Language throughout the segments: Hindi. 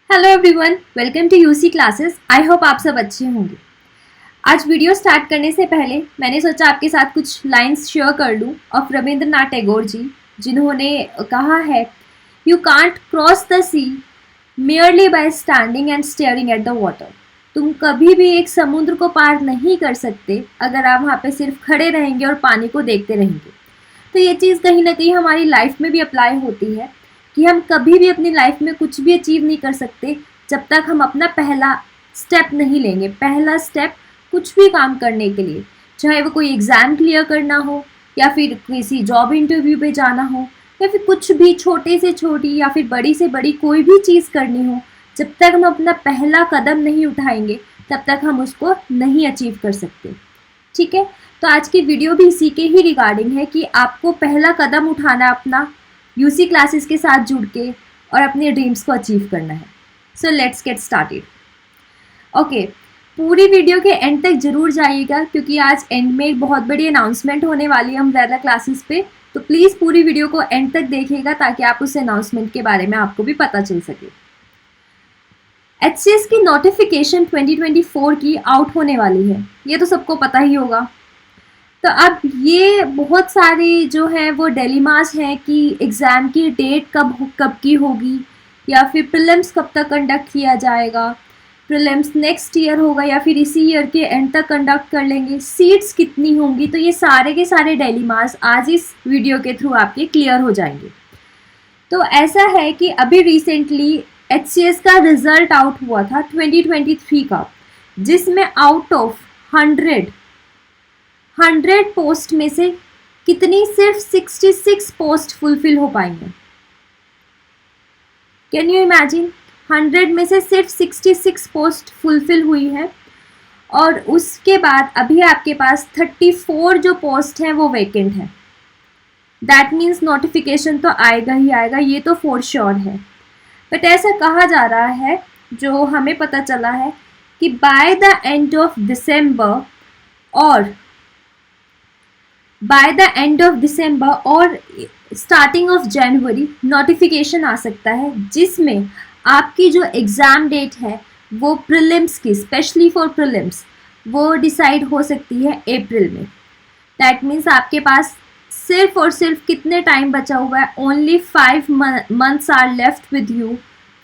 Hello everyone, welcome to UC classes. I hope आप सब अच्छे होंगे। आज वीडियो स्टार्ट करने से पहले मैंने सोचा आपके साथ कुछ लाइंस शेयर कर लूँ ऑफ रविंद्रनाथ टैगोर जी, जिन्होंने कहा है, you can't cross the sea merely by standing and staring at the water. तुम कभी भी एक समुद्र को पार नहीं कर सकते अगर आप वहाँ पे सिर्फ खड़े रहेंगे और पानी को देखते रहेंगे। तो ये चीज़ कहीं ना कहीं हमारी लाइफ में भी अप्लाई होती है कि हम कभी भी अपनी लाइफ में कुछ भी अचीव नहीं कर सकते जब तक हम अपना पहला स्टेप नहीं लेंगे। पहला स्टेप कुछ भी काम करने के लिए, चाहे वो कोई एग्ज़ाम क्लियर करना हो या फिर किसी जॉब इंटरव्यू पे जाना हो या फिर कुछ भी छोटे से छोटी या फिर बड़ी से बड़ी कोई भी चीज़ करनी हो, जब तक हम अपना पहला कदम नहीं उठाएंगे तब तक हम उसको नहीं अचीव कर सकते। ठीक है, तो आज की वीडियो भी इसी के ही रिगार्डिंग है कि आपको पहला कदम उठाना अपना यूसी क्लासेस के साथ जुड़ के और अपने ड्रीम्स को अचीव करना है। So let's get started. Okay, पूरी वीडियो के एंड तक जरूर जाइएगा क्योंकि आज एंड में एक बहुत बड़ी अनाउंसमेंट होने वाली है अम्ब्रेला क्लासेस पे। तो प्लीज़ पूरी वीडियो को एंड तक देखिएगा ताकि आप उस अनाउंसमेंट के बारे में आपको भी पता चल सके। HCS की नोटिफिकेशन 2024 की आउट होने वाली है, ये तो सबको पता ही होगा। तो अब ये बहुत सारे जो है वो डिलेमास हैं कि एग्ज़ाम की डेट कब की होगी या फिर प्रीलिम्स कब तक कंडक्ट किया जाएगा, प्रीलिम्स नेक्स्ट ईयर होगा या फिर इसी ईयर के एंड तक कंडक्ट कर लेंगे, सीट्स कितनी होंगी। तो ये सारे के सारे डिलेमास आज इस वीडियो के थ्रू आपके क्लियर हो जाएंगे। तो ऐसा है कि अभी रिसेंटली HCS का रिज़ल्ट आउट हुआ था 2023 का, जिसमें आउट ऑफ 100 पोस्ट में से कितनी सिर्फ 66 पोस्ट फुलफिल हो पाएंगे। कैन यू इमेजिन, 100 में से सिर्फ 66 पोस्ट फुलफिल हुई है और उसके बाद अभी आपके पास 34 जो पोस्ट हैं वो वैकेंट है। दैट मीन्स नोटिफिकेशन तो आएगा ही आएगा, ये तो फॉर श्योर है। बट ऐसा कहा जा रहा है, जो हमें पता चला है, कि bye the end of December और स्टार्टिंग ऑफ जनवरी नोटिफिकेशन आ सकता है, जिसमें आपकी जो एग्ज़ाम डेट है वो प्रीलिम्स की, स्पेशली फॉर प्रीलिम्स, वो डिसाइड हो सकती है अप्रैल में। दैट मीन्स आपके पास सिर्फ और सिर्फ कितने टाइम बचा हुआ है, only 5 months are left with you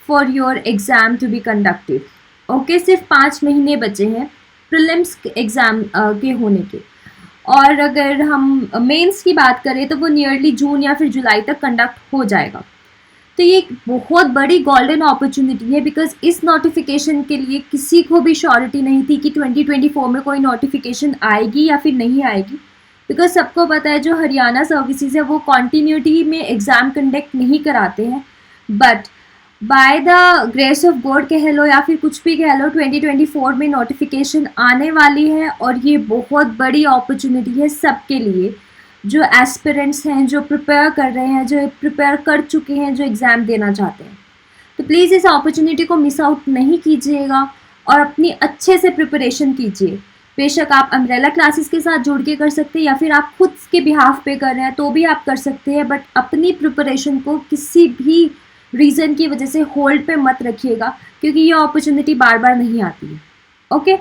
for your exam to be conducted. Okay, सिर्फ 5 महीने बचे हैं प्रीलिम्स एग्ज़ाम के होने के। और अगर हम मेंस की बात करें तो वो नियरली जून या फिर जुलाई तक कंडक्ट हो जाएगा। तो ये एक बहुत बड़ी गोल्डन अपॉर्चुनिटी है, बिकॉज इस नोटिफिकेशन के लिए किसी को भी श्योरिटी नहीं थी कि 2024 में कोई नोटिफिकेशन आएगी या फिर नहीं आएगी। बिकॉज सबको पता है जो हरियाणा सर्विसेज है वो कॉन्टीन्यूटी में एग्ज़ाम कंडक्ट नहीं कराते हैं, but by the grace of God कह लो या फिर कुछ भी कह लो, 2024 में नोटिफिकेशन आने वाली है और ये बहुत बड़ी अपॉर्चुनिटी है सबके लिए, जो एस्पिरेंट्स हैं, जो प्रिपेयर कर रहे हैं, जो प्रिपेयर कर चुके हैं, जो एग्ज़ाम देना चाहते हैं। तो प्लीज़ इस अपॉर्चुनिटी को मिस आउट नहीं कीजिएगा और अपनी अच्छे से प्रिपरेशन कीजिए। बेशक आप अम्ब्रेला क्लासेस के साथ जुड़ के कर सकते हैं या फिर आप खुद के बिहाफ पे कर रहे हैं तो भी आप कर सकते हैं, बट अपनी प्रिपरेशन को किसी भी रीज़न की वजह से होल्ड पे मत रखिएगा क्योंकि ये अपॉर्चुनिटी बार बार नहीं आती है। ओके,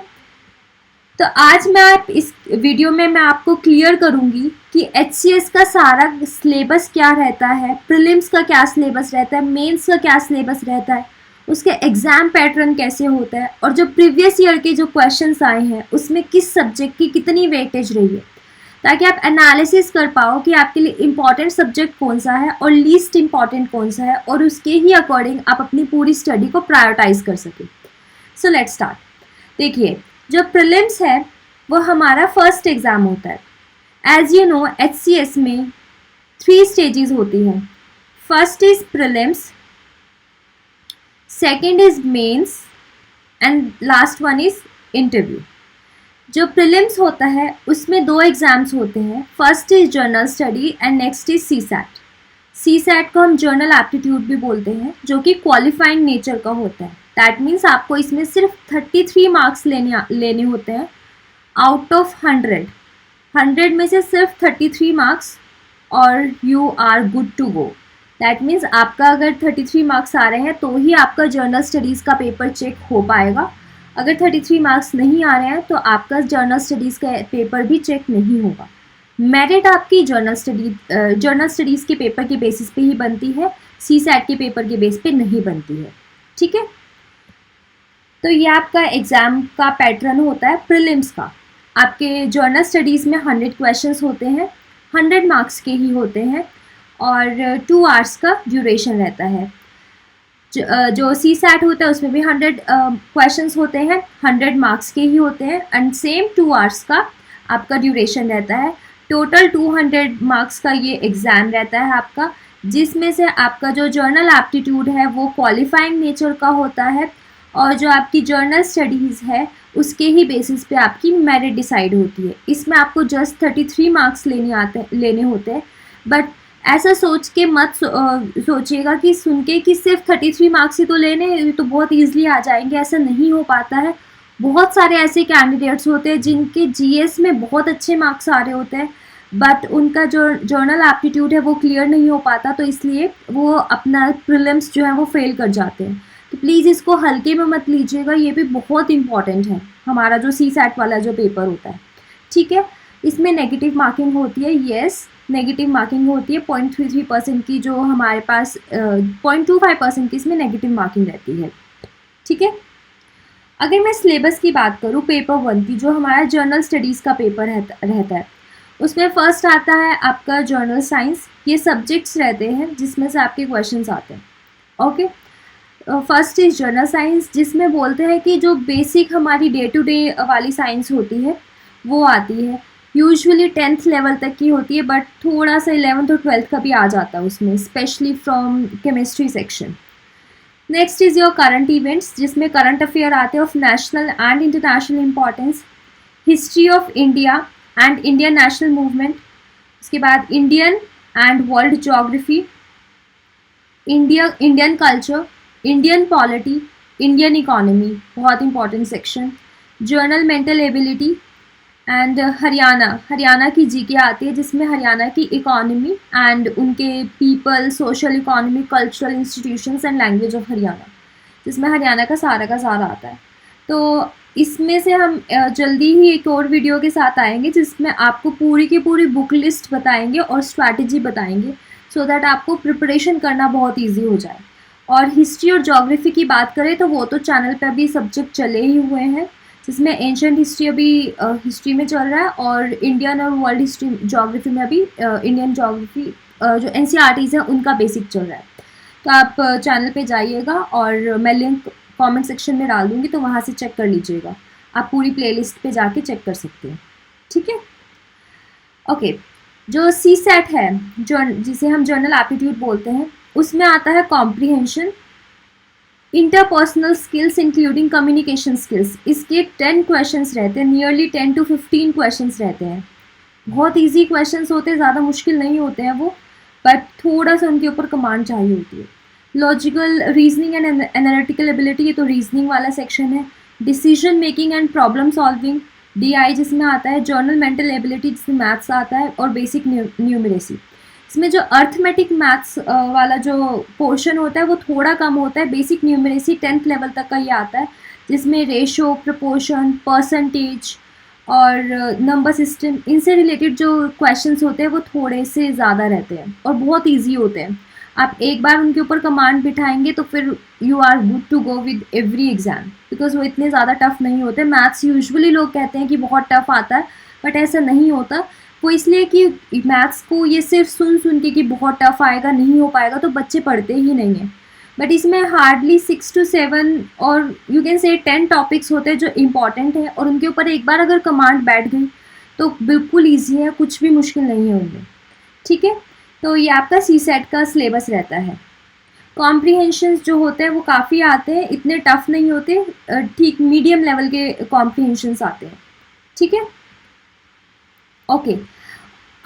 तो आज इस वीडियो में मैं आपको क्लियर करूंगी कि HCS का सारा सिलेबस क्या रहता है, प्रीलिम्स का क्या सिलेबस रहता है, मेंस का क्या सिलेबस रहता है, उसके एग्ज़ाम पैटर्न कैसे होता है और जो प्रीवियस ईयर के जो क्वेश्चंस आए हैं उसमें किस सब्जेक्ट की कितनी वेटेज रही है, ताकि आप एनालिसिस कर पाओ कि आपके लिए इम्पॉर्टेंट सब्जेक्ट कौन सा है और लीस्ट इम्पॉर्टेंट कौन सा है और उसके ही अकॉर्डिंग आप अपनी पूरी स्टडी को प्रायोरिटाइज कर सकें। So let's start. देखिए, जो प्रीलिम्स है वो हमारा फर्स्ट एग्ज़ाम होता है। एज यू नो, HCS में 3 स्टेजेस होती हैं। First is prelims, second is mains and last one is interview. जो प्रीलिम्स होता है उसमें 2 एग्ज़ाम्स होते हैं। First is general study and next is CSAT। CSAT को हम जर्नल एप्टीट्यूड भी बोलते हैं, जो कि क्वालिफाइंग नेचर का होता है। दैट मीन्स आपको इसमें सिर्फ 33 मार्क्स लेने होते हैं आउट ऑफ 100 में से सिर्फ 33 मार्क्स और you are good to go. That means आपका अगर 33 मार्क्स आ रहे हैं तो ही आपका जर्नल स्टडीज़ का पेपर चेक हो पाएगा। अगर 33 मार्क्स नहीं आ रहे हैं तो आपका जर्नल स्टडीज़ का पेपर भी चेक नहीं होगा। मेरिट आपकी जर्नल स्टडीज़ के पेपर के बेसिस पे ही बनती है, CSAT के पेपर के बेस पे नहीं बनती है। ठीक है, तो ये आपका एग्ज़ाम का पैटर्न होता है प्रीलिम्स का। आपके जर्नल स्टडीज़ में 100 क्वेश्चंस होते हैं, 100 मार्क्स के ही होते हैं और 2 आवर्स का ड्यूरेशन रहता है। जो CSAT होता है उसमें भी 100 क्वेश्चंस होते हैं, 100 मार्क्स के ही होते हैं एंड सेम 2 आवर्स का आपका ड्यूरेशन रहता है। टोटल 200 मार्क्स का ये एग्ज़ाम रहता है आपका, जिसमें से आपका जो जर्नल एप्टीट्यूड है वो क्वालिफाइंग नेचर का होता है और जो आपकी जर्नल स्टडीज़ है उसके ही बेसिस पे आपकी मेरिट डिसाइड होती है। इसमें आपको जस्ट 33 मार्क्स लेने होते हैं, बट ऐसा सोच के मत सोचिएगा कि सुन के कि सिर्फ 33 मार्क्स ही तो लेने तो बहुत ईजिली आ जाएंगे, ऐसा नहीं हो पाता है। बहुत सारे ऐसे कैंडिडेट्स होते हैं जिनके GS में बहुत अच्छे मार्क्स आ रहे होते हैं, बट उनका जो जर्नल एप्टीट्यूड है वो क्लियर नहीं हो पाता, तो इसलिए वो अपना प्रीलिम्स जो है वो फेल कर जाते हैं। तो प्लीज़ इसको हल्के में मत लीजिएगा, ये भी बहुत इंपॉर्टेंट है हमारा जो CSAT वाला जो पेपर होता है। ठीक है, इसमें नेगेटिव मार्किंग होती है, येस नेगेटिव मार्किंग होती है 0.33% की, जो हमारे पास 0.25% की इसमें नेगेटिव मार्किंग रहती है। ठीक है, अगर मैं सिलेबस की बात करूँ पेपर 1 की, जो हमारा जर्नल स्टडीज़ का पेपर रहता है, उसमें फर्स्ट आता है आपका जर्नल साइंस। ये सब्जेक्ट्स रहते हैं जिसमें से आपके क्वेश्चंस आते हैं। Okay, first is journal science, जिसमें बोलते हैं कि जो बेसिक हमारी डे टू डे वाली साइंस होती है वो आती है। यूजुअली 10th लेवल तक की होती है, बट थोड़ा सा 11th और 12th का भी आ जाता है उसमें, specially from chemistry section. Next is your current events, जिसमें करंट अफेयर आते हैं of national and international importance, history of India and Indian national movement, उसके बाद Indian and world geography, Indian culture, Indian polity, Indian economy, बहुत important section, general mental ability and Haryana की जीके आती है, जिसमें हरियाणा की इकोनॉमी एंड उनके people, social economy, cultural institutions and language of Haryana, जिसमें हरियाणा का सारा आता है। तो इसमें से हम जल्दी ही एक और वीडियो के साथ आएंगे जिसमें आपको पूरी की पूरी बुक लिस्ट बताएंगे और स्ट्रैटेजी बताएंगे, सो दैट आपको प्रिपरेशन करना बहुत ईजी हो जाए। और हिस्ट्री और ज्योग्राफी की बात करें तो वो तो चैनल पे अभी सब्जेक्ट चले ही हुए हैं, जिसमें एंशंट हिस्ट्री अभी हिस्ट्री में चल रहा है और इंडियन और वर्ल्ड हिस्ट्री ज्योग्राफी में अभी इंडियन ज्योग्राफी जो NCERTs है उनका बेसिक चल रहा है। तो आप चैनल पे जाइएगा और मैं लिंक कमेंट सेक्शन में डाल दूँगी, तो वहाँ से चेक कर लीजिएगा, आप पूरी प्लेलिस्ट पे जाके चेक कर सकते हैं। ठीक है, ओके, जो CSAT है जो जिसे हम जर्नल एप्टीट्यूड बोलते हैं, उसमें आता है comprehension, interpersonal skills including communication skills. इसके 10 क्वेश्चंस रहते हैं, नियरली 10 to 15 क्वेश्चंस रहते हैं। बहुत इजी क्वेश्चंस होते हैं, ज़्यादा मुश्किल नहीं होते हैं वो, बट थोड़ा सा उनके ऊपर कमांड चाहिए होती है। Logical reasoning and analytical ability, ये तो रीजनिंग वाला सेक्शन है। Decision making and problem solving, DI जिसमें आता है। जर्नल मेंटल एबिलिटी जिसमें मैथ्स आता है, और बेसिक न्यूमरेसी। इसमें जो अर्थमेटिक मैथ्स वाला जो पोर्शन होता है वो थोड़ा कम होता है। बेसिक न्यूमरेसी 10th लेवल तक का ये आता है, जिसमें रेशो, प्रपोर्शन, परसेंटेज और नंबर सिस्टम, इनसे रिलेटेड जो क्वेश्चंस होते हैं वो थोड़े से ज़्यादा रहते हैं और बहुत इजी होते हैं। आप एक बार उनके ऊपर कमांड बिठाएंगे तो फिर you are good to go with every exam, because वो इतने ज़्यादा टफ नहीं होते। मैथ्स यूजुअली लोग कहते हैं कि बहुत टफ आता है, बट ऐसा नहीं होता। वो इसलिए कि मैथ्स को ये सिर्फ सुन के कि बहुत टफ आएगा, नहीं हो पाएगा, तो बच्चे पढ़ते ही नहीं हैं। बट इसमें हार्डली 6 to 7 और यू कैन से 10 टॉपिक्स होते हैं जो इम्पॉर्टेंट है, और उनके ऊपर एक बार अगर कमांड बैठ गई तो बिल्कुल ईजी है, कुछ भी मुश्किल नहीं है उनमें। ठीक है, तो ये आपका CSAT का सिलेबस रहता है। कॉम्प्रीहेंशंस जो होते हैं वो काफ़ी आते हैं, इतने टफ नहीं होते, ठीक मीडियम लेवल के कॉम्प्रीहेंशंस आते हैं। ठीक है, ओके,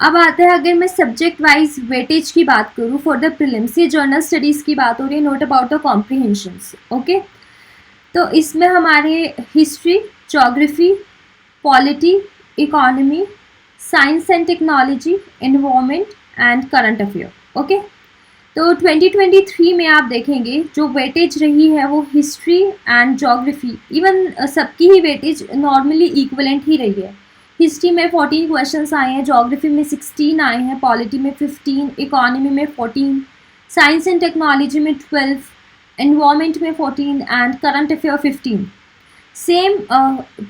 अब आते हैं, अगर मैं सब्जेक्ट वाइज वेटेज की बात करूँ फॉर द प्रीलिम्स, ये जर्नल स्टडीज़ की बात हो रही है, note about the comprehensions. Okay, तो इसमें हमारे history, geography, polity, economy, science and technology, environment and current affair. Okay, तो 2023 में आप देखेंगे जो वेटेज रही है वो हिस्ट्री एंड ज्योग्राफी, इवन सबकी ही वेटेज नॉर्मली इक्वलेंट ही रही है। हिस्ट्री में 14 क्वेश्चंस आए हैं, ज्योग्राफी में 16 आए हैं, पॉलिटी में 15, इकोनॉमी में 14, साइंस एंड टेक्नोलॉजी में 12, एनवायरनमेंट में 14 एंड करंट अफेयर 15। सेम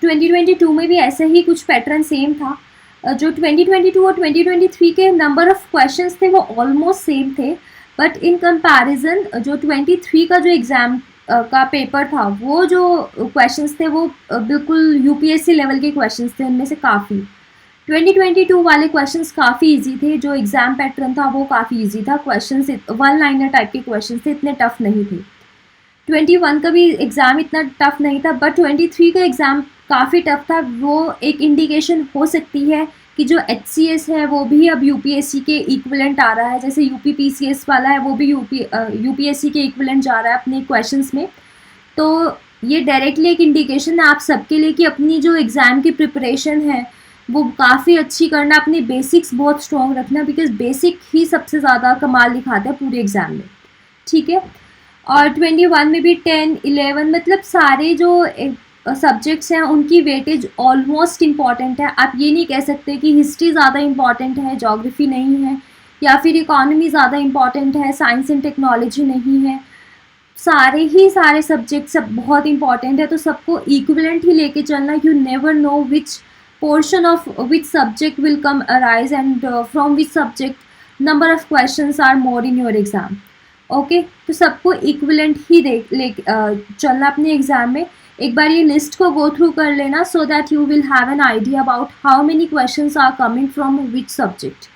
2022 में भी ऐसा ही कुछ पैटर्न सेम था। जो 2022 और 2023 के नंबर ऑफ क्वेश्चंस थे वो ऑलमोस्ट सेम थे, बट इन कंपैरिजन जो 23 का जो एग्ज़ाम का पेपर था वो जो क्वेश्चंस थे वो बिल्कुल यूपीएससी लेवल के क्वेश्चंस थे, उनमें से काफ़ी 2022 वाले क्वेश्चंस काफ़ी इजी थे। जो एग्ज़ाम पैटर्न था वो काफ़ी इजी था, क्वेश्चंस वन लाइनर टाइप के क्वेश्चंस थे, इतने टफ नहीं थे। 21 का भी एग्ज़ाम इतना टफ नहीं था, बट 23 का एग्ज़ाम काफ़ी टफ था। वो एक इंडिकेशन हो सकती है कि जो HCS है वो भी अब यूपीएससी के इक्विवेलेंट आ रहा है, जैसे यूपीपीसीएस वाला है वो भी यूपीएससी के इक्विवेलेंट जा रहा है अपने क्वेश्चंस में। तो ये डायरेक्टली एक इंडिकेशन है आप सबके लिए कि अपनी जो एग्ज़ाम की प्रिपरेशन है वो काफ़ी अच्छी करना, अपनी बेसिक्स बहुत स्ट्रॉन्ग रखना, बिकॉज बेसिक ही सबसे ज़्यादा कमाल दिखाता है पूरे एग्ज़ाम में, ठीक है। और 21 में भी 10, 11 मतलब सारे जो सब्जेक्ट्स हैं उनकी वेटेज ऑलमोस्ट इम्पॉर्टेंट है। आप ये नहीं कह सकते कि हिस्ट्री ज़्यादा इम्पॉर्टेंट है, ज्योग्राफी नहीं है, या फिर इकोनॉमी ज़्यादा इम्पॉर्टेंट है, साइंस एंड टेक्नोलॉजी नहीं है। सारे सब्जेक्ट्स सब बहुत इंपॉर्टेंट है, तो सबको इक्विवेलेंट ही लेके चलना। You never know which portion of which subject will come arise and from which subject number of questions are more in your exam. Okay तो सबको इक्विवेलेंट ही चलना अपने एग्जाम में। एक बार ये लिस्ट को गो थ्रू कर लेना so that you will have an idea about how many questions are coming from which subject.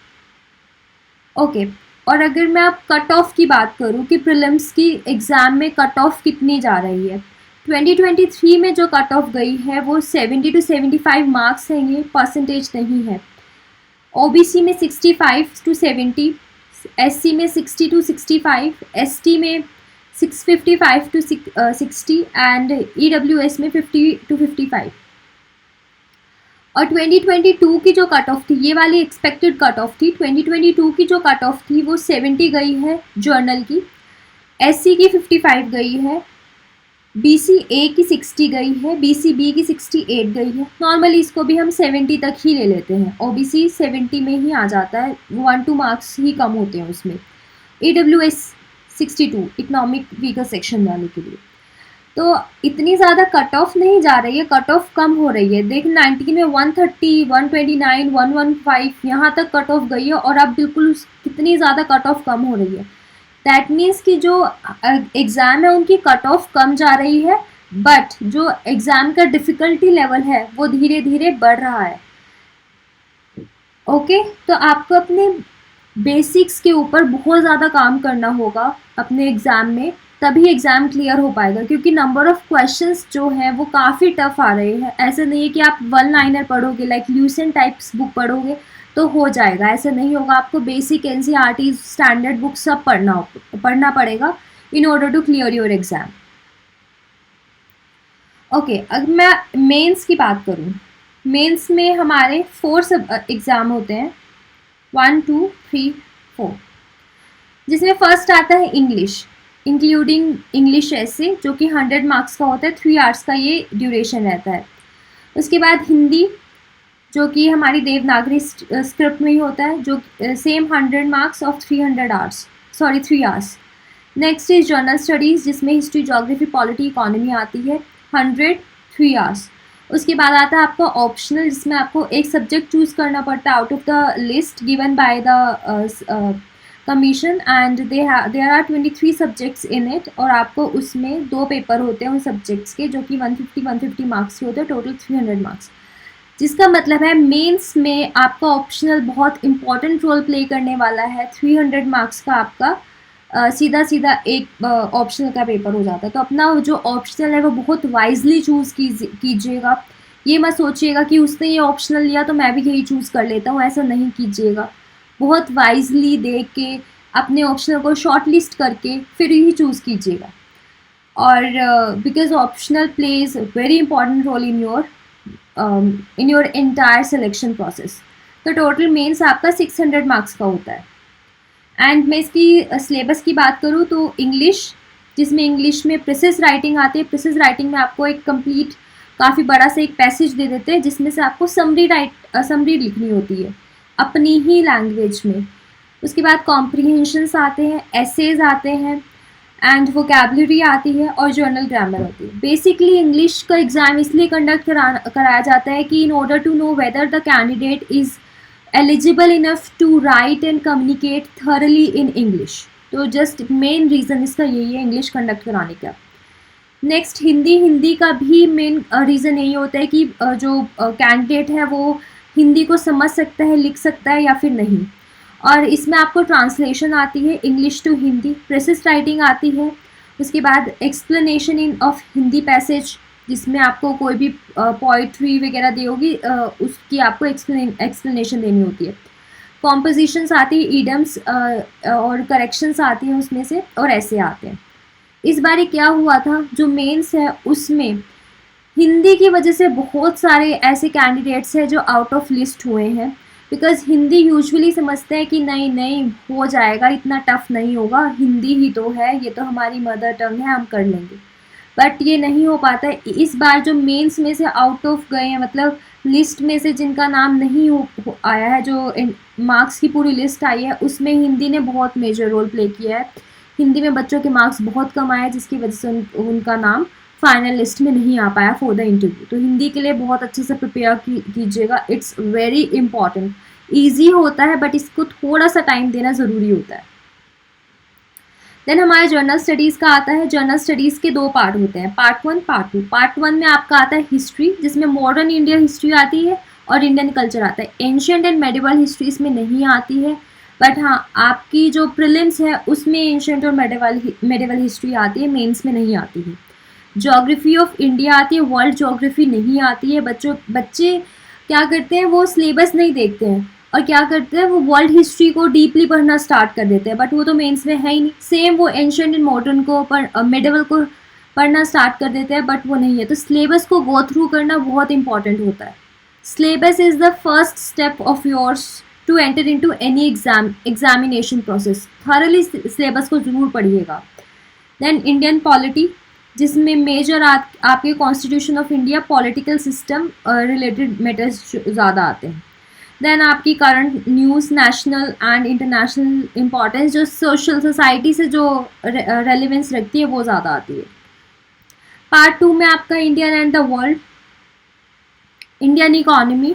Okay, और अगर मैं अब कट ऑफ की बात करूँ कि प्रीलिम्स की एग्ज़ाम में कट ऑफ कितनी जा रही है, 2023 में जो कट ऑफ गई है वो 70 to 75 मार्क्स हैं, ये परसेंटेज नहीं है। ओबीसी में 65 to 70, एससी में 60 to 65, एसटी में 655 to 60 एंड ईडब्ल्यूएस में 50 to 55। और 2022 की जो कट ऑफ थी, ये वाली एक्सपेक्टेड कट ऑफ थी, 2022 की जो कट ऑफ थी वो 70 गई है जर्नल की, एससी की 55 गई है, BCA की 60 गई है, BCB की 68 गई है। नॉर्मली इसको भी हम 70 तक ही ले लेते हैं, OBC 70 में ही आ जाता है, 1-2 मार्क्स ही कम होते हैं उसमें। EWS 62 इकोनॉमिक वीकर सेक्शन वाले के लिए। तो इतनी ज़्यादा कट ऑफ नहीं जा रही है, कट ऑफ कम हो रही है। देख 19 में 130, 129, 115 यहाँ तक कट ऑफ गई है, और अब बिल्कुल कितनी ज़्यादा कट ऑफ कम हो रही है। दैट मीन्स कि जो एग्ज़ाम है उनकी कट ऑफ कम जा रही है, बट जो एग्ज़ाम का डिफ़िकल्टी लेवल है वो धीरे धीरे बढ़ रहा है। ओके, तो आपको अपने बेसिक्स के ऊपर बहुत ज़्यादा काम करना होगा अपने एग्ज़ाम में, तभी एग्ज़ाम क्लियर हो पाएगा, क्योंकि नंबर ऑफ़ क्वेश्चंस जो हैं वो काफ़ी टफ आ रहे हैं। ऐसे नहीं है कि आप वन लाइनर पढ़ोगे, लाइक ल्यूसेंट टाइप्स बुक पढ़ोगे तो हो जाएगा, ऐसा नहीं होगा। आपको बेसिक NCERT स्टैंडर्ड बुक सब पढ़ना पड़ेगा in order to clear your exam. Okay, अगर मैं मेंस की बात करूँ, मेंस में हमारे 4 एग्ज़ाम होते हैं, 1, 2, 3, 4, जिसमें फर्स्ट आता है इंग्लिश, इंक्लूडिंग इंग्लिश ऐसे, जो कि 100 मार्क्स का होता है, 3 आवर्स का ये ड्यूरेशन रहता है। उसके बाद हिंदी, जो कि हमारी देवनागरी स्क्रिप्ट में ही होता है, जो same 100 marks of 300 hours, 3 hours. Next is general studies, जिसमें हिस्ट्री, ज्योग्राफी, पॉलिटी, इकोनॉमी आती है, 100, 3 आवर्स। उसके बाद आता है आपका ऑप्शनल, जिसमें आपको एक सब्जेक्ट चूज़ करना पड़ता है out of the list given by the commission, and there are 23 subjects in it, और आपको उसमें 2 पेपर होते हैं उन सब्जेक्ट्स के, जो कि 150 मार्क्स के होते हैं, टोटल 300 मार्क्स। जिसका मतलब है मेंस में आपका ऑप्शनल बहुत इंपॉर्टेंट रोल प्ले करने वाला है। 300 मार्क्स का आपका सीधा एक ऑप्शनल का पेपर हो जाता है। तो अपना जो ऑप्शनल है वो बहुत वाइजली चूज़ कीजिएगा। ये मत सोचिएगा कि उसने ये ऑप्शनल लिया तो मैं भी यही चूज़ कर लेता हूँ, ऐसा नहीं कीजिएगा। बहुत वाइजली देख के अपने ऑप्शनल को शॉर्ट लिस्ट करके फिर ही चूज़ कीजिएगा। और because optional plays very important role in your entire selection process. तो टोटल मेंस आपका 600 मार्क्स का होता है। एंड मैं इसकी सिलेबस की बात करूँ तो इंग्लिश, जिसमें इंग्लिश में प्रिसिस राइटिंग आती है। प्रिसिस राइटिंग में आपको एक कंप्लीट काफ़ी बड़ा सा एक पैसेज दे देते हैं जिसमें से आपको समरी लिखनी होती है अपनी ही लैंग्वेज में। उसके बाद कॉम्प्रीहेंशंस आते हैं, एसेज आते हैं एंड वोकेबलरी आती है और जर्नल ग्रामर होती है। बेसिकली इंग्लिश का एग्ज़ाम इसलिए कंडक्ट कराया जाता है कि in order to know whether the candidate is eligible enough to write and communicate thoroughly in English. तो जस्ट मेन रीज़न इसका यही है इंग्लिश कंडक्ट कराने का। नेक्स्ट हिंदी का भी मेन रीज़न यही होता है कि जो कैंडिडेट है वो हिंदी को समझ सकता है, लिख सकता है या फिर नहीं। और इसमें आपको ट्रांसलेशन आती है English to Hindi, precis writing आती है। उसके बाद explanation in of Hindi passage, जिसमें आपको कोई भी पोइट्री वगैरह दी होगी उसकी आपको एक्सप्लेनेशन देनी होती है। कॉम्पोजिशंस आती है, ईडम्स और करेक्शंस आती हैं उसमें से, और ऐसे आते हैं। इस बार क्या हुआ था, जो मेंस है उसमें हिंदी की वजह से बहुत सारे ऐसे कैंडिडेट्स हैं जो आउट ऑफ लिस्ट हुए हैं, बिकॉज हिंदी यूजुअली समझते हैं कि नहीं नहीं हो जाएगा, इतना टफ नहीं होगा, हिंदी ही तो है, ये तो हमारी मदर टंग है, हम कर लेंगे। बट ये नहीं हो पाता है। इस बार जो मेंस में से आउट ऑफ गए हैं, मतलब लिस्ट में से जिनका नाम नहीं आया है, जो मार्क्स की पूरी लिस्ट आई है उसमें हिंदी ने बहुत मेजर रोल प्ले किया है। हिंदी में बच्चों के मार्क्स बहुत कम आए जिसकी वजह से उनका नाम फाइनल लिस्ट में नहीं आ पाया फॉर द इंटरव्यू। तो हिंदी के लिए बहुत अच्छे से प्रिपेयर कीजिएगा, इट्स वेरी इंपॉर्टेंट। ईजी होता है बट इसको थोड़ा सा टाइम देना ज़रूरी होता है। देन हमारे जर्नल स्टडीज़ का आता है। जर्नल स्टडीज़ के 2 पार्ट होते हैं, पार्ट 1 पार्ट 2। पार्ट 1 में आपका आता है हिस्ट्री, जिसमें मॉडर्न इंडियन हिस्ट्री आती है और इंडियन कल्चर आता है। एंशिएंट एंड मेडिवल हिस्ट्री इसमें नहीं आती है, बट हाँ आपकी जो प्रीलिम्स है उसमें एंशिएंट और मेडिवल हिस्ट्री आती है, मेंस में नहीं आती है। ज्योग्राफी ऑफ इंडिया आती है, वर्ल्ड ज्योग्राफी नहीं आती है। बच्चे क्या करते हैं, वो सिलेबस नहीं देखते हैं और क्या करते हैं, वो वर्ल्ड हिस्ट्री को डीपली पढ़ना स्टार्ट कर देते हैं, बट वो तो मेंस में है ही नहीं। सेम वो एंशिएंट एंड मॉडर्न को मेडिवल को पढ़ना स्टार्ट कर देते हैं, बट वो नहीं है। तो सिलेबस को गो थ्रू करना बहुत इंपॉर्टेंट होता है। Syllabus is the first step of yours to enter into any examination process. Thoroughly syllabus को ज़रूर पढ़िएगा। देन इंडियन पॉलिटी, जिसमें मेजर आपके constitution of India, political system related matters ज़्यादा आते हैं। देन आपकी current news, national and international importance, जो सोशल सोसाइटी से जो रेलिवेंस रखती है वो ज़्यादा आती है। पार्ट 2 में आपका Indian and the world, Indian economy,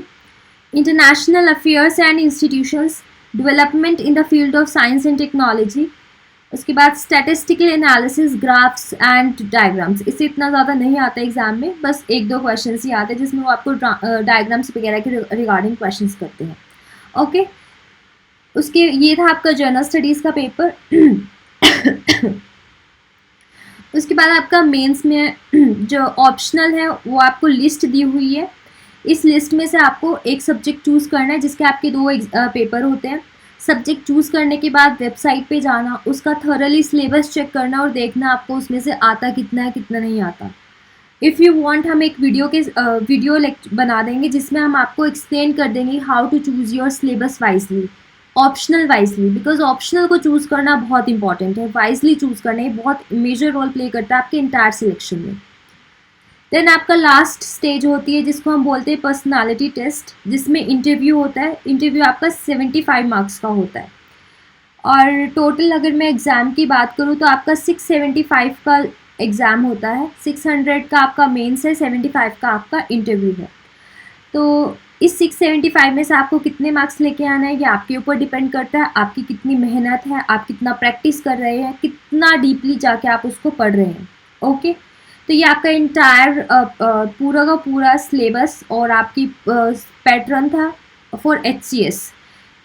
international affairs and institutions, development in the field of science and technology. उसके बाद statistical analysis, graphs and diagrams. इससे इतना ज़्यादा नहीं आता एग्जाम में, बस 1-2 क्वेश्चन ही आते हैं जिसमें वो आपको डायग्राम्स वगैरह के रिगार्डिंग क्वेश्चंस करते हैं। ओके, उसके ये था आपका जर्नल स्टडीज़ का पेपर। उसके बाद आपका मेंस में जो ऑप्शनल है वो आपको लिस्ट दी हुई है। इस लिस्ट में से आपको एक सब्जेक्ट चूज़ करना है, जिसके आपके 2 पेपर होते हैं। सब्जेक्ट चूज़ करने के बाद वेबसाइट पे जाना, उसका थॉरली सिलेबस चेक करना और देखना आपको उसमें से आता कितना है, कितना नहीं आता। इफ़ यू वांट, हम एक वीडियो बना देंगे जिसमें हम आपको एक्सप्लेन कर देंगे how to choose your syllabus wisely, optional wisely, because optional को चूज़ करना बहुत इंपॉर्टेंट है। वाइजली चूज़ करना ये बहुत मेजर रोल प्ले करता है आपके इंटायर सिलेक्शन में। देन आपका लास्ट स्टेज होती है जिसको हम बोलते हैं पर्सनालिटी टेस्ट, जिसमें इंटरव्यू होता है। इंटरव्यू आपका 75 मार्क्स का होता है और टोटल अगर मैं एग्ज़ाम की बात करूँ तो आपका 675 का एग्ज़ाम होता है। 600 का आपका मेंस है, 75 का आपका इंटरव्यू है। तो इस 675 में से आपको कितने मार्क्स लेके आना है ये आपके ऊपर डिपेंड करता है। आपकी कितनी मेहनत है, आप कितना प्रैक्टिस कर रहे हैं, कितना डीपली जाके आप उसको पढ़ रहे हैं। ओके, तो ये आपका इंटायर पूरा का पूरा सिलेबस और आपकी पैटर्न था फॉर HCS।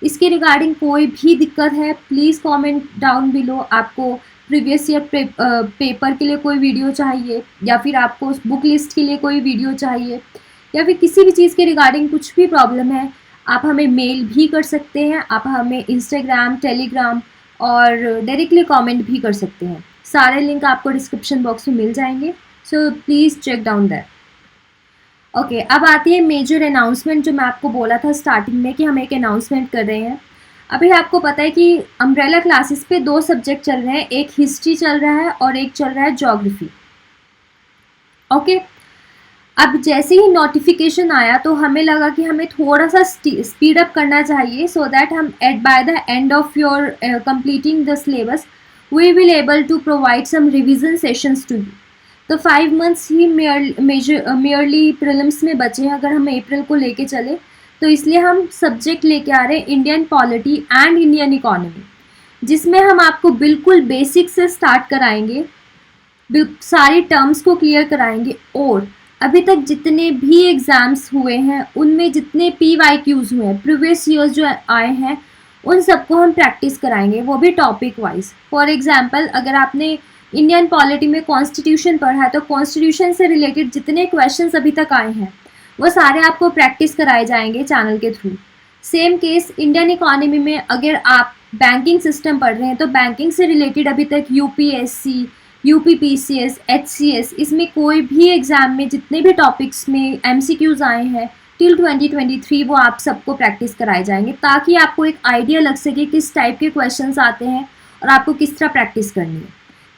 इसके रिगार्डिंग कोई भी दिक्कत है प्लीज़ कमेंट डाउन बिलो। आपको प्रीवियस ईयर पेपर के लिए कोई वीडियो चाहिए या फिर आपको उस बुक लिस्ट के लिए कोई वीडियो चाहिए या फिर किसी भी चीज़ के रिगार्डिंग कुछ भी प्रॉब्लम है, आप हमें मेल भी कर सकते हैं, आप हमें इंस्टाग्राम, टेलीग्राम और डायरेक्टली कमेंट भी कर सकते हैं। सारे लिंक आपको डिस्क्रिप्शन बॉक्स में मिल जाएंगे, so please check down that. Okay, अब आती है मेजर अनाउंसमेंट, जो मैं आपको बोला था स्टार्टिंग में कि हम एक अनाउंसमेंट कर रहे हैं। अभी आपको पता है कि अम्ब्रेला क्लासेस पे 2 सब्जेक्ट चल रहे हैं, एक हिस्ट्री चल रहा है और एक चल रहा है ज्योग्राफी। ओके, अब जैसे ही नोटिफिकेशन आया तो हमें लगा कि हमें थोड़ा सा स्पीड अप करना चाहिए, सो दैट हम at by the end of your completing the syllabus we will able to provide some revision sessions to you. तो 5 मंथ्स ही मेयरली प्रीलिम्स में बचे हैं अगर हम अप्रैल को लेके चले, तो इसलिए हम सब्जेक्ट लेके आ रहे हैं Indian polity and Indian economy, जिसमें हम आपको बिल्कुल बेसिक से स्टार्ट कराएंगे, सारी टर्म्स को क्लियर कराएंगे, और अभी तक जितने भी एग्ज़ाम्स हुए हैं उनमें जितने PYQs हुए हैं, प्रीवियस ईयर्स जो आए हैं, उन सबको हम प्रैक्टिस कराएंगे, वो भी टॉपिक वाइज। फॉर एग्जांपल, अगर आपने इंडियन पॉलिटी में कॉन्स्टिट्यूशन पढ़ा है तो कॉन्स्टिट्यूशन से रिलेटेड जितने क्वेश्चंस अभी तक आए हैं वो सारे आपको प्रैक्टिस कराए जाएंगे चैनल के through. Same case Indian economy में अगर आप बैंकिंग सिस्टम पढ़ रहे हैं तो बैंकिंग से रिलेटेड अभी तक UPSC, UPPCS, HCS, इसमें कोई भी एग्ज़ाम में जितने भी टॉपिक्स में MCQs आए हैं टिल 2023 वो आप सबको प्रैक्टिस कराए जाएंगे, ताकि आपको एक आइडिया लग सके किस टाइप के क्वेश्चंस आते हैं और आपको किस तरह प्रैक्टिस करनी है।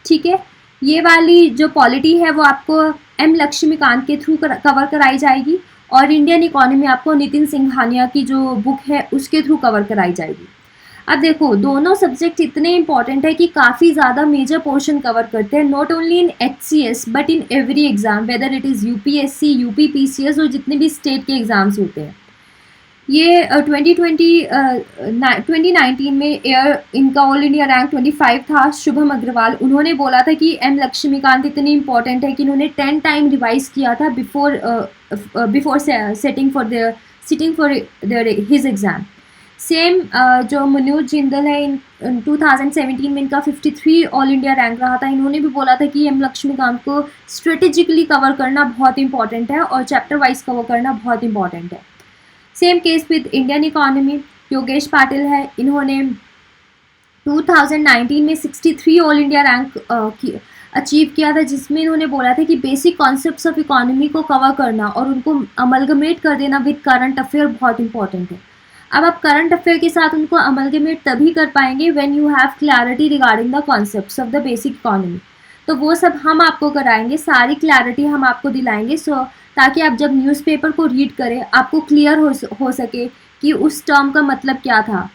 ठीक है, ये वाली जो पॉलिटी है वो आपको M लक्ष्मीकांत के थ्रू कवर कराई जाएगी, और इंडियन इकोनॉमी आपको नितिन सिंघानिया की जो बुक है उसके थ्रू कवर कराई जाएगी। अब देखो, दोनों सब्जेक्ट इतने इंपॉर्टेंट है कि काफ़ी ज़्यादा मेजर पोर्शन कवर करते हैं, not only in HCS but in every exam, whether it is UPSC, UPPCS और जितने भी स्टेट के एग्ज़ाम्स होते हैं। ये 2019 में एयर इनका ऑल इंडिया रैंक 25 था। शुभम अग्रवाल, उन्होंने बोला था कि M लक्ष्मीकांत इतनी इंपॉर्टेंट है कि उन्होंने 10 टाइम रिवाइज किया था before sitting for his exam. Same जो मनोज जिंदल है, इन 2017 में इनका 53 ऑल इंडिया रैंक रहा था, इन्होंने भी बोला था कि M लक्ष्मीकांत को स्ट्रेटेजिकली कवर करना बहुत इंपॉर्टेंट है और चैप्टर वाइज कवर करना बहुत इंपॉर्टेंट है। Same case with Indian economy, Yogesh Patil है, इन्होंने 2019 में 63 ऑल इंडिया रैंक अचीव किया था, जिसमें इन्होंने बोला था कि बेसिक कॉन्सेप्ट्स ऑफ इकोनॉमी को कवर करना और उनको अमलगमेट कर देना विद करंट अफेयर बहुत इंपॉर्टेंट है। अब आप करंट अफेयर के साथ उनको अमलगमेट तभी कर पाएंगे when you have clarity regarding the concepts of the basic economy. तो वो सब हम आपको कराएंगे, सारी क्लैरिटी हम आपको दिलाएंगे, सो ताकि आप जब न्यूज़पेपर को रीड करें आपको क्लियर हो सके कि उस टर्म का मतलब क्या था,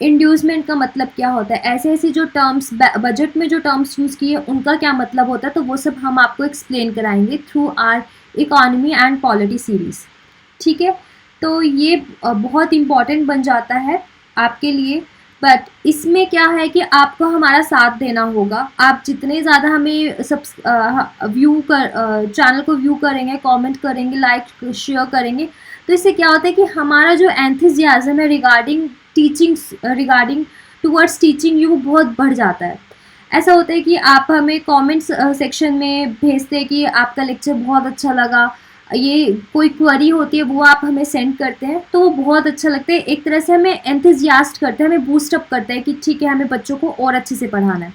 इंड्यूसमेंट का मतलब क्या होता है, ऐसे ऐसे जो टर्म्स बजट में जो टर्म्स यूज़ किए उनका क्या मतलब होता है, तो वो सब हम आपको एक्सप्लेन कराएंगे through our economy and polity series. ठीक है, तो ये बहुत इम्पॉर्टेंट बन जाता है आपके लिए, बट इसमें क्या है कि आपको हमारा साथ देना होगा। आप जितने ज़्यादा हमें चैनल को व्यू करेंगे, कमेंट करेंगे, लाइक शेयर करेंगे, तो इससे क्या होता है कि हमारा जो एंथुसियाज्म है रिगार्डिंग टुवर्ड्स टीचिंग यू बहुत बढ़ जाता है। ऐसा होता है कि आप हमें कमेंट्स सेक्शन में भेजते हैं कि आपका लेक्चर बहुत अच्छा लगा, ये कोई क्वेरी होती है वो आप हमें सेंड करते हैं, तो वो बहुत अच्छा लगता है, एक तरह से हमें एंथुसियास्ट करते हैं, हमें बूस्टअप करता है कि ठीक है हमें बच्चों को और अच्छे से पढ़ाना है।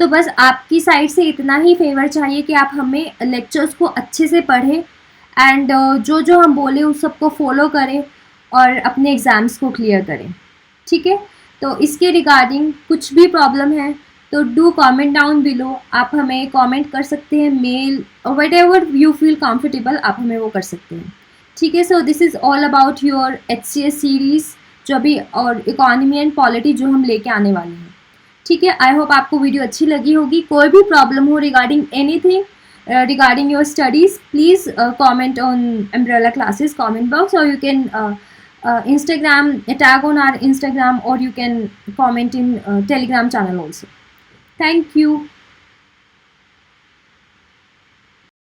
तो बस आपकी साइड से इतना ही फेवर चाहिए कि आप हमें लेक्चर्स को अच्छे से पढ़ें एंड जो जो हम बोले उस सबको फॉलो करें और अपने एग्ज़ाम्स को क्लियर करें। ठीक है, तो इसके रिगार्डिंग कुछ भी प्रॉब्लम है तो डू कमेंट डाउन बिलो, आप हमें कमेंट कर सकते हैं, मेल और what ever you feel comfortable आप हमें वो कर सकते हैं। ठीक है, so this is all about your HCS series जो अभी और इकोनॉमी एंड पॉलिटी जो हम लेके आने वाले हैं। ठीक है, आई होप आपको वीडियो अच्छी लगी होगी। कोई भी प्रॉब्लम हो regarding anything regarding your studies, please comment on Umbrella Classes comment box, or you can Instagram, tag on our Instagram, or you can comment in Telegram channel also. Thank you.